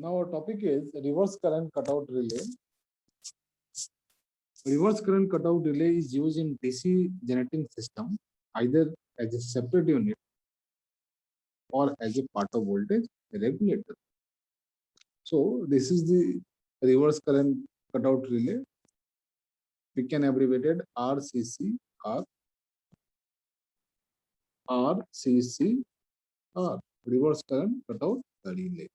Now our topic is reverse current cutout relay. Reverse current cutout relay is used in DC generating system either as a separate unit or as a part of voltage regulator. So this is the reverse current cutout relay. We can abbreviate it RCCR. RCCR, reverse current cutout relay.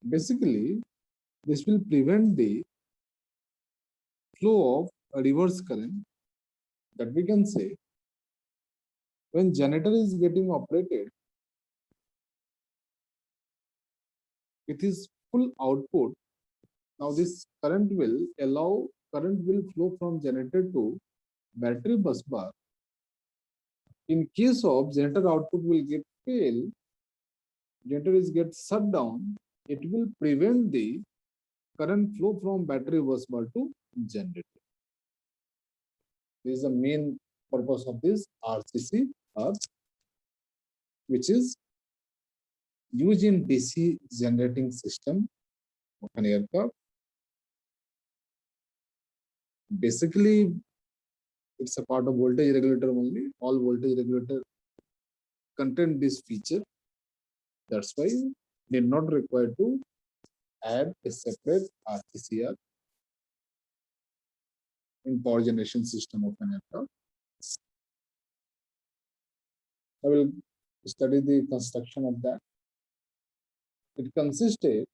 Basically, this will prevent the flow of a reverse current, that we can say when generator is getting operated with its full output. Now this current will flow from generator to battery bus bar. In case of generator output will get fail, generator is get shut down, it will prevent the current flow from battery bus bar to generator. This is the main purpose of this RCCR, which is used in DC generating system of an aircraft. Basically, it's a part of voltage regulator only. All voltage regulator contain this feature. That's why they're not required to add a separate RCCR in power generation system of an aircraft. I will study the construction of that. It consists of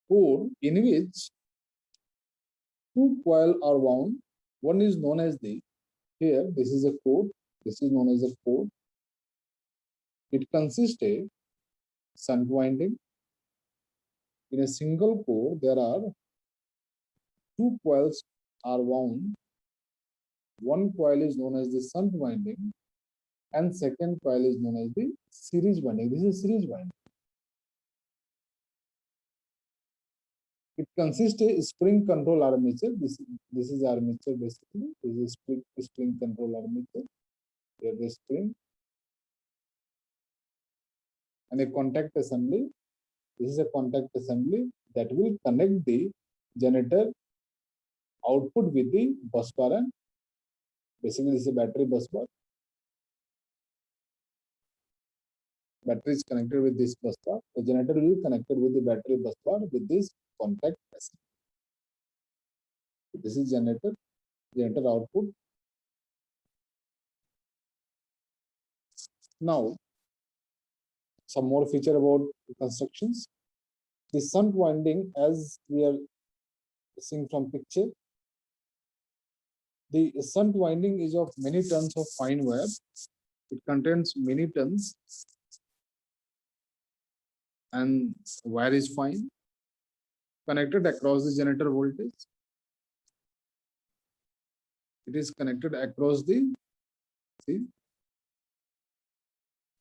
core in which two coils are wound. One is known as here this is a core. This is known as a core. It consists of shunt winding. In a single core, there are two coils are wound. One coil is known as the shunt winding, and second coil is known as the series winding. This is series winding. It consists of spring control armature. This is armature basically. This is spring control armature. Here the spring and a contact assembly. This is a contact assembly that will connect the generator output with the bus bar, and basically this is a battery bus bar. Battery is connected with this bus bar. The generator will be connected with the battery bus bar with this contact assembly. This is generator output. Now, some more feature about constructions. The shunt winding, as we are seeing from picture, the shunt winding is of many tons of fine wire. It contains many tons, and wire is fine, connected across the generator voltage. It is connected across the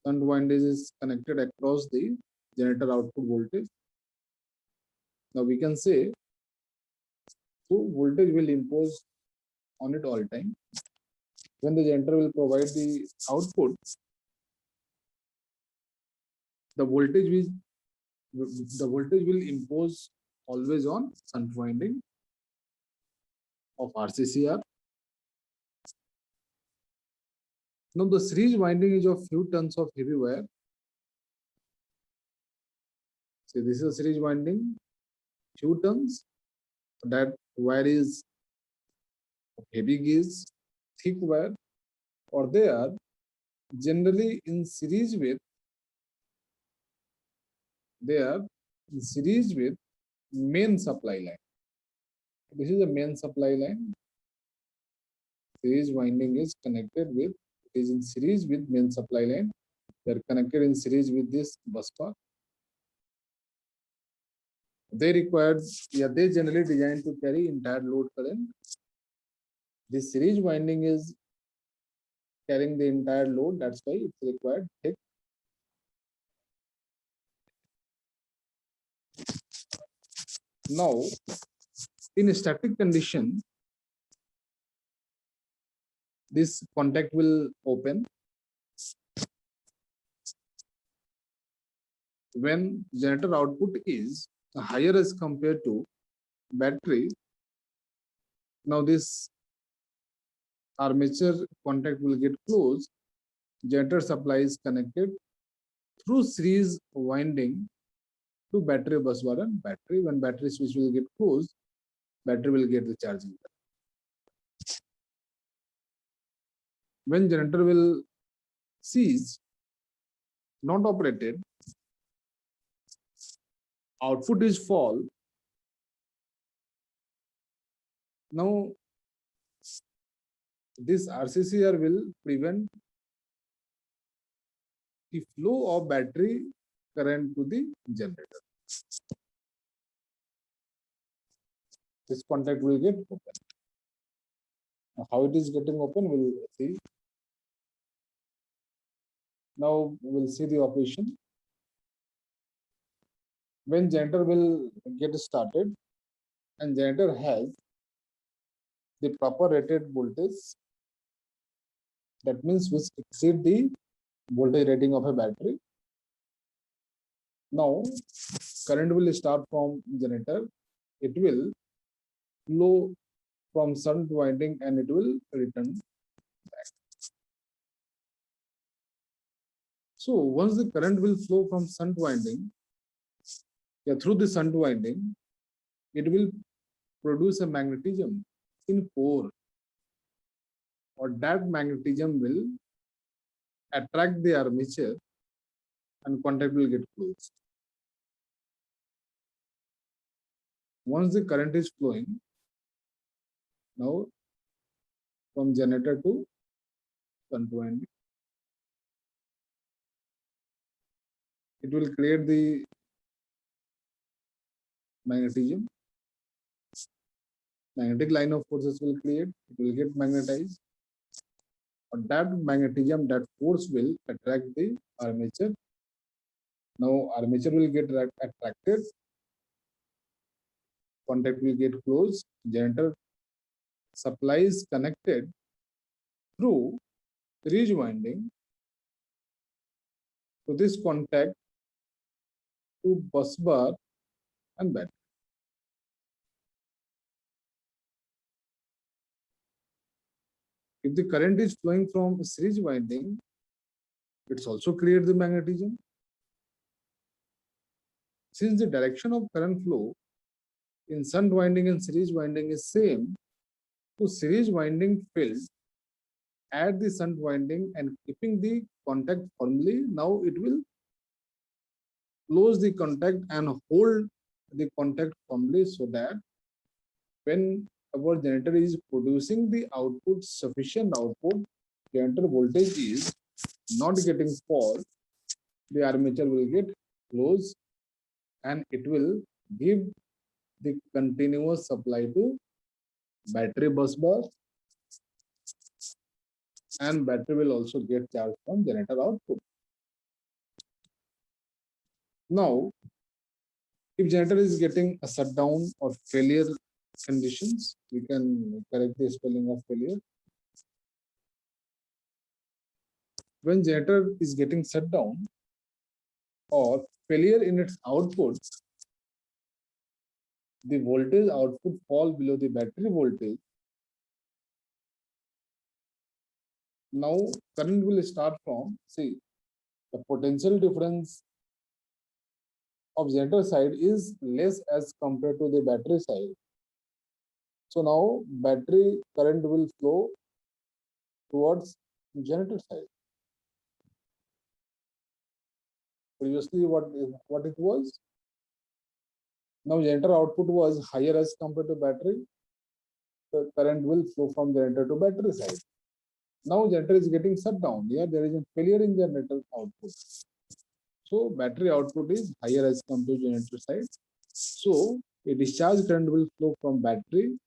shunt winding is connected across the generator output voltage. Now we can say, so voltage will impose on it all time. When the generator will provide the output, the voltage will impose always on shunt winding of RCCR. Now the series winding is of few tons of heavy wire. So this is a series winding, few tons. That wire is heavy gauge, thick wire, or they are generally in series with main supply line. This is the main supply line. Series winding is connected with, it is in series with main supply line. They are connected in series with this bus bar. They generally designed to carry entire load current. This series winding is carrying the entire load. That's why it's required thick. Now, in a static condition, this contact will open. when generator output is higher as compared to battery, now this armature contact will get closed. Generator supply is connected through series winding to battery busbar and battery. When battery switch will get closed, battery will get the charging. When generator will cease, not operated, output is fall. Now, this RCCR will prevent the flow of battery current to the generator. This contact will get open. Now, how it is getting open, we'll see. Now we'll see the operation. When generator will get started and generator has the proper rated voltage, that means which exceed the voltage rating of a battery. Now current will start from generator. It will flow from shunt winding and it will return back. So once the current will flow from shunt winding, through the shunt winding, it will produce a magnetism in core, or that magnetism will attract the armature and contact will get closed. Once the current is flowing, now from generator to shunt winding, it will create the magnetism. Magnetic line of forces will create, it will get magnetized. But that magnetism, that force will attract the armature. Now armature will get attracted, contact will get closed, generator supply is connected through series winding to this contact to bus bar and battery. If the current is flowing from series winding, it's also create the magnetism. Since the direction of current flow in shunt winding and series winding is same, so series winding field at the shunt winding and keeping the contact firmly, now it will close the contact and hold the contact firmly, so that when our generator is producing the output, sufficient output, generator voltage is not getting fall, the armature will get closed and it will give the continuous supply to battery bus bar, and battery will also get charged from generator output. Now, if generator is getting a shutdown or failure conditions, we can correct the spelling of failure. When generator is getting shut down or failure in its output, the voltage output fall below the battery voltage. Now current will start from, see, the potential difference of generator side is less as compared to the battery side. So now battery current will flow towards generator side. Previously, what it was? Now generator output was higher as compared to battery. The current will flow from generator to battery side. Now generator is getting shut down. Here there is a failure in generator output. So battery output is higher as compared to generator side. So a discharge current will flow from battery.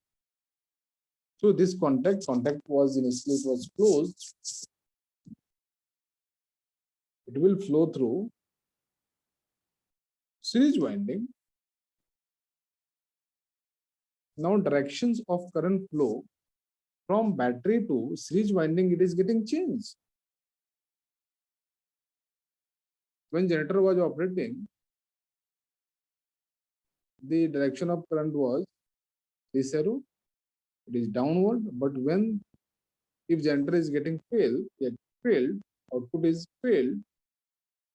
So this contact was initially, it was closed. It will flow through series winding. Now directions of current flow from battery to series winding, it is getting changed. When generator was operating, the direction of current was this arrow, it is downward. But when if generator is getting failed, output is failed,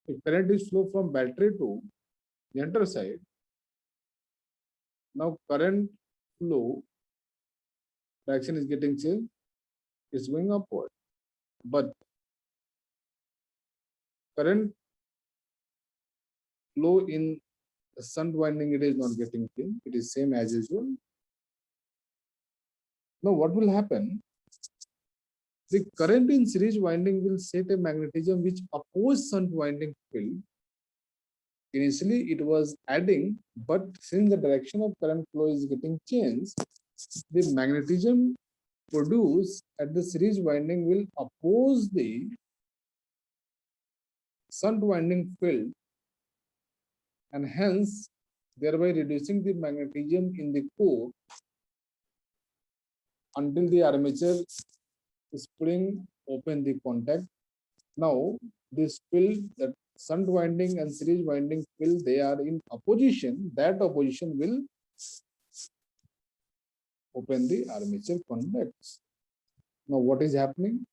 if current is flow from battery to generator side, now current flow direction is getting changed, it's going upward. But current flow in the shunt winding, it is not getting changed, it is same as usual. Now what will happen? The current in series winding will set a magnetism which opposes shunt winding field. Initially it was adding, but since the direction of current flow is getting changed, the magnetism produced at the series winding will oppose the shunt winding field, and hence thereby reducing the magnetism in the core until the armature is pulling open the contact. Now this field, that shunt winding and series winding field, they are in opposition. That opposition will open the armature contacts. Now what is happening?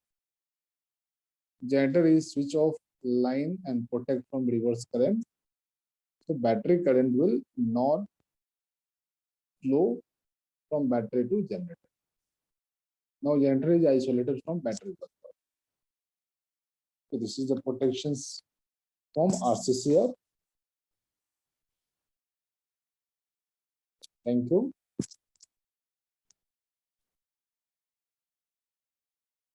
Generator is switch off line and protect from reverse current. So battery current will not flow from battery to generator. Now generator is isolated from battery. So this is the protections from RCCR. Thank you.